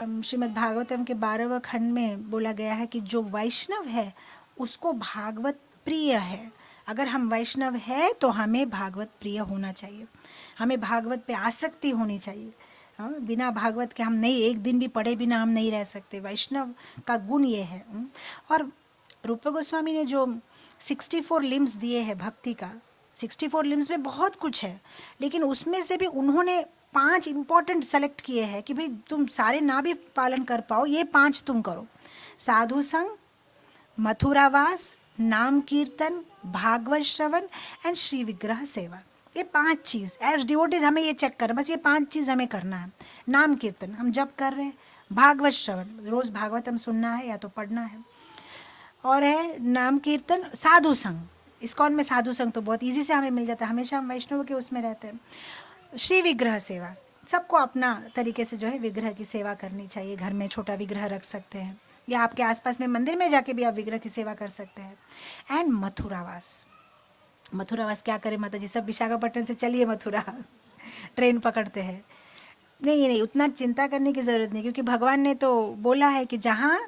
श्रीमद् भागवतम के 12वें खंड में बोला गया है कि जो वैष्णव है उसको भागवत प्रिय है। अगर हम वैष्णव है तो हमें भागवत प्रिय होना चाहिए, हमें भागवत पे आसक्ति होनी चाहिए। हाँ, बिना भागवत के हम नहीं, एक दिन भी पढ़े बिना हम नहीं रह सकते। वैष्णव का गुण ये है। और रूप गोस्वामी ने जो 64 लिम्स दिए हैं भक्ति का, 64 लिम्स में बहुत कुछ है, लेकिन उसमें से भी उन्होंने 5 इंपॉर्टेंट सेलेक्ट किए हैं कि भाई तुम सारे ना भी पालन कर पाओ, ये 5 तुम करो। साधु संग, मथुरावास, नाम कीर्तन, भागवत श्रवण एंड श्री विग्रह सेवा। ये 5 चीज़ एज डिवोटीज हमें ये चेक करना, बस ये 5 चीज़ हमें करना है। नाम कीर्तन हम जब कर रहे हैं, भागवत श्रवण रोज़ भागवतम सुनना है या तो पढ़ना है, और है नाम कीर्तन। साधु संग, इस्कॉन में साधु संग तो बहुत इजी से हमें मिल जाता है, हमेशा हम वैष्णव के उसमें रहते हैं। श्री विग्रह सेवा, सबको अपना तरीके से जो है विग्रह की सेवा करनी चाहिए। घर में छोटा विग्रह रख सकते हैं या आपके आसपास में मंदिर में जाके भी आप विग्रह की सेवा कर सकते हैं। एंड मथुरावास, मथुरावास क्या करें माता जी, सब विशाखापट्टनम से चलिए मथुरा ट्रेन पकड़ते हैं। नहीं नहीं, उतना चिंता करने की ज़रूरत नहीं, क्योंकि भगवान ने तो बोला है कि जहाँ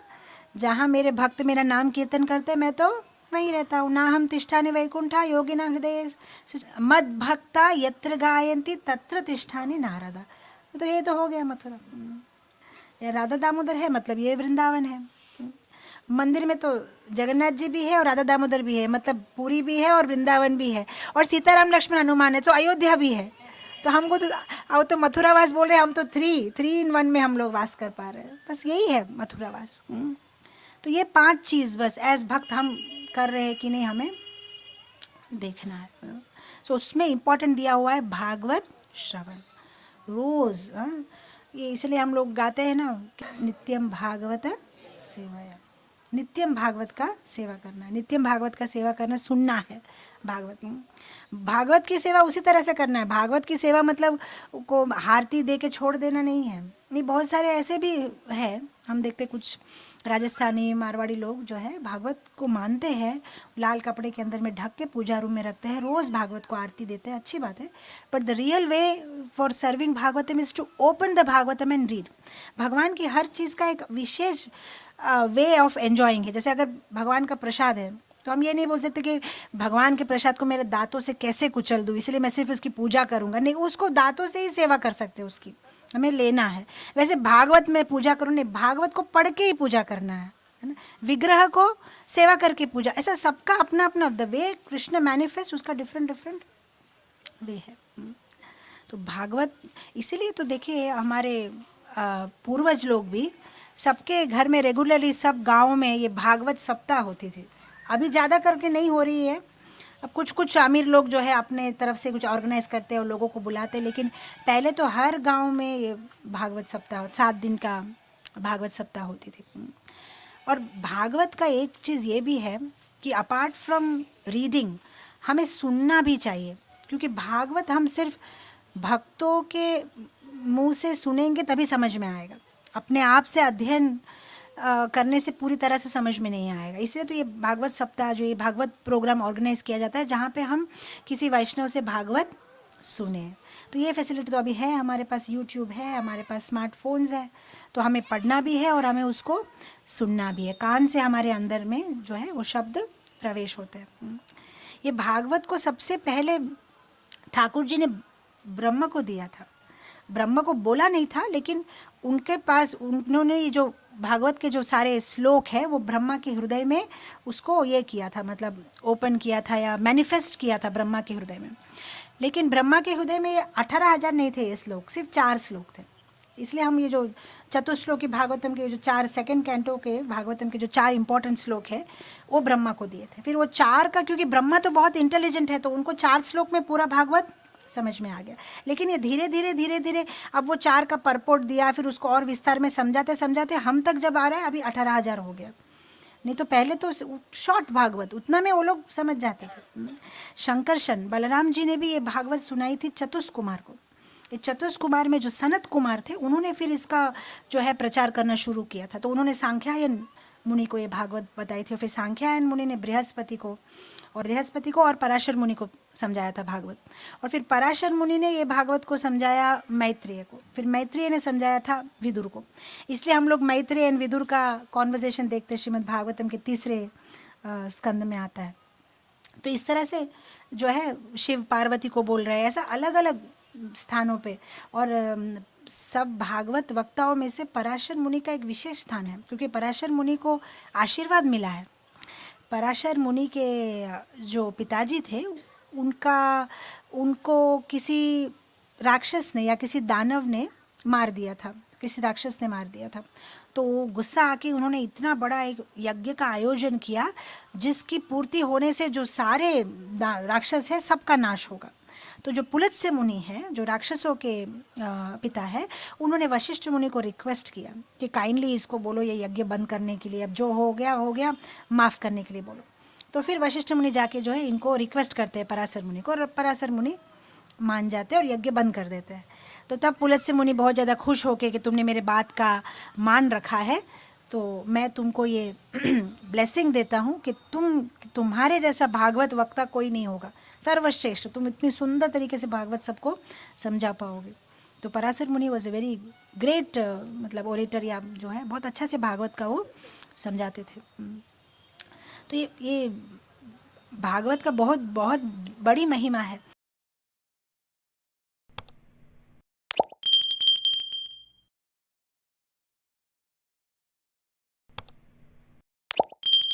जहाँ मेरे भक्त मेरा नाम कीर्तन करते मैं तो वहीं रहता हूँ। ना हम तिष्ठानि वैकुंठा योगिना हृदय मद भक्ता यत्र गायन्ति तत्र तिष्ठानि नारदा। तो ये तो हो गया मथुरा। या राधा दामोदर है मतलब ये वृंदावन है। मंदिर में तो जगन्नाथ जी भी है और राधा दामोदर भी है, मतलब पुरी भी है और वृंदावन भी है, और सीताराम लक्ष्मण हनुमान है, तो अयोध्या भी है। तो हमको तो अब तो मथुरावास बोल रहे हैं, हम तो थ्री इन वन में हम लोग वास कर पा रहे हैं। बस यही है मथुरावास। तो ये 5 चीज़ बस एज भक्त हम कर रहे हैं कि नहीं, हमें देखना है। सो उसमें इम्पोर्टेंट दिया हुआ है भागवत श्रवण रोज़। ये इसलिए हम लोग गाते हैं ना, नित्यम भागवत सेवाया, नित्यम भागवत का सेवा करना है, नित्यम भागवत का सेवा करना, सुनना है भागवत। भागवत की सेवा उसी तरह से करना है। भागवत की सेवा मतलब को आरती दे के छोड़ देना नहीं है। नहीं, बहुत सारे ऐसे भी है, हम देखते कुछ राजस्थानी मारवाड़ी लोग जो है भागवत को मानते हैं, लाल कपड़े के अंदर में ढक के पूजा रूम में रखते हैं, रोज़ भागवत को आरती देते हैं, अच्छी बात है। But the real way for serving Bhagavatam is to open the Bhagavatam and read. भगवान की हर चीज़ का एक विशेष वे ऑफ एन्जॉइंग है। जैसे अगर भगवान का प्रसाद है तो हम ये नहीं बोल सकते कि भगवान के प्रसाद को मेरे दांतों से कैसे कुचल दूँ, इसलिए मैं सिर्फ उसकी पूजा करूँगा। नहीं, उसको दांतों से ही सेवा कर सकते हैं, उसकी हमें लेना है। वैसे भागवत में पूजा करूँ नहीं, भागवत को पढ़ के ही पूजा करना है ना। विग्रह को सेवा करके पूजा, ऐसा सबका अपना अपना द वे कृष्ण मैनिफेस्ट, उसका डिफरेंट डिफरेंट वे है। तो भागवत इसीलिए तो देखिए हमारे पूर्वज लोग भी, सबके घर में रेगुलरली सब गाँव में ये भागवत सप्ताह होती थी। अभी ज़्यादा करके नहीं हो रही है, अब कुछ कुछ अमीर लोग जो है अपने तरफ से कुछ ऑर्गेनाइज करते हैं और लोगों को बुलाते हैं, लेकिन पहले तो हर गांव में ये भागवत सप्ताह 7 दिन का भागवत सप्ताह होती थी। और भागवत का एक चीज़ ये भी है कि अपार्ट फ्रॉम रीडिंग हमें सुनना भी चाहिए, क्योंकि भागवत हम सिर्फ भक्तों के मुंह से सुनेंगे तभी समझ में आएगा, अपने आप से अध्ययन करने से पूरी तरह से समझ में नहीं आएगा। इसलिए तो ये भागवत सप्ताह, जो ये भागवत प्रोग्राम ऑर्गेनाइज किया जाता है, जहाँ पे हम किसी वैष्णव से भागवत सुने। तो ये फैसिलिटी तो अभी है हमारे पास, यूट्यूब है, हमारे पास स्मार्टफोन्स है, तो हमें पढ़ना भी है और हमें उसको सुनना भी है। कान से हमारे अंदर में जो है वो शब्द प्रवेश होते हैं। ये भागवत को सबसे पहले ठाकुर जी ने ब्रह्म को दिया था। ब्रह्म को बोला नहीं था, लेकिन उनके पास उन्होंने ये जो भागवत के जो सारे श्लोक है वो ब्रह्मा के हृदय में उसको ये किया था, मतलब ओपन किया था या मैनिफेस्ट किया था ब्रह्मा के हृदय में। लेकिन ब्रह्मा के हृदय में ये 18,000 नहीं थे ये श्लोक, सिर्फ 4 श्लोक थे। इसलिए हम ये जो चतुश्लोकी भागवतम के जो 4 सेकंड कैंटो के भागवतम के जो 4 इंपॉर्टेंट श्लोक है वो ब्रह्मा को दिए थे। फिर वो 4 का, क्योंकि ब्रह्मा तो बहुत इंटेलिजेंट है, तो उनको 4 श्लोक में पूरा भागवत समझ में आ गया। लेकिन ये धीरे धीरे अब वो 4 का परपोर्ट दिया, फिर उसको और विस्तार में समझाते समझाते हम तक जब आ रहा है अभी 18,000 हो गया। नहीं तो पहले तो शॉर्ट भागवत, उतना में वो लोग समझ जाते थे। शंकरशन बलराम जी ने भी ये भागवत सुनाई थी चतुष कुमार को। ये चतुष कुमार में जो सनत कुमार थे, उन्होंने फिर इसका जो है प्रचार करना शुरू किया था। तो उन्होंने सांख्यायन मुनि को ये भागवत बताई थी, और फिर सांख्यायन मुनि ने बृहस्पति को और पराशर मुनि को समझाया था भागवत। और फिर पराशर मुनि ने ये भागवत को समझाया मैत्रेय को, फिर मैत्रेय ने समझाया था विदुर को। इसलिए हम लोग मैत्रेय एंड विदुर का कॉन्वर्सेशन देखते हैं, श्रीमद् भागवतम के 3 स्कंद में आता है। तो इस तरह से जो है शिव पार्वती को बोल रहे हैं, ऐसा अलग अलग स्थानों पे। और सब भागवत वक्ताओं में से पराशर मुनि का एक विशेष स्थान है, क्योंकि पराशर मुनि को आशीर्वाद मिला है। पराशर मुनि के जो पिताजी थे उनको किसी राक्षस ने या किसी दानव ने मार दिया था, किसी राक्षस ने मार दिया था। तो गुस्सा आके उन्होंने इतना बड़ा एक यज्ञ का आयोजन किया जिसकी पूर्ति होने से जो सारे राक्षस है सबका नाश होगा। तो जो पुलत्स्य मुनि है, जो राक्षसों के पिता है, उन्होंने वशिष्ठ मुनि को रिक्वेस्ट किया कि काइंडली इसको बोलो ये यज्ञ बंद करने के लिए, अब जो हो गया माफ़ करने के लिए बोलो। तो फिर वशिष्ठ मुनि जाके जो है इनको रिक्वेस्ट करते हैं पराशर मुनि को, और पराशर मुनि मान जाते हैं और यज्ञ बंद कर देते हैं। तो तब पुलत्स्य मुनि बहुत ज़्यादा खुश होके कि तुमने मेरे बात का मान रखा है, तो मैं तुमको ये ब्लेसिंग देता हूँ कि तुम्हारे जैसा भागवत वक्ता कोई नहीं होगा, सर्वश्रेष्ठ, तुम इतनी सुंदर तरीके से भागवत सबको समझा पाओगे। तो पराशर मुनि वॉज ए वेरी ग्रेट मतलब ओरेटर, या जो है बहुत अच्छा से भागवत का वो समझाते थे। तो ये भागवत का बहुत बहुत बड़ी महिमा है।